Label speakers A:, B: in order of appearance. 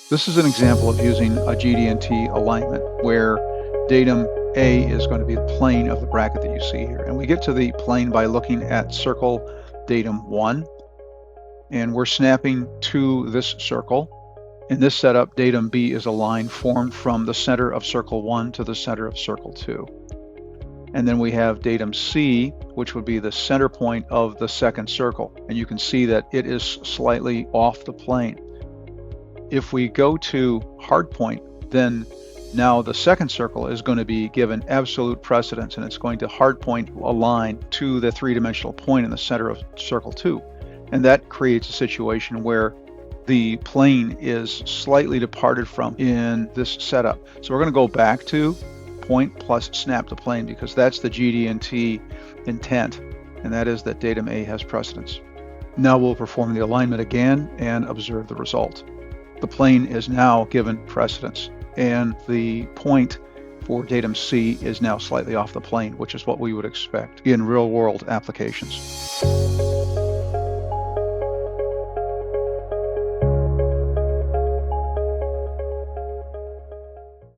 A: This is an example of using a GD&T alignment where datum A is going to be the plane of the bracket that you see here. And we get to the plane by looking at circle datum 1, and we're snapping to this circle. In this setup, datum B is a line formed from the center of circle 1 to the center of circle 2. And then we have datum C, which would be the center point of the second circle. And you can see that it is slightly off the plane. If we go to hardpoint, then now the second circle is going to be given absolute precedence, and it's going to hardpoint a line to the three-dimensional point in the center of circle 2. And that creates a situation where the plane is slightly departed from in this setup. So we're going to go back to point plus snap to plane, because that's the GD&T intent, and that is that datum A has precedence. Now we'll perform the alignment again and observe the result. The plane is now given precedence, and the point for datum C is now slightly off the plane, which is what we would expect in real-world applications.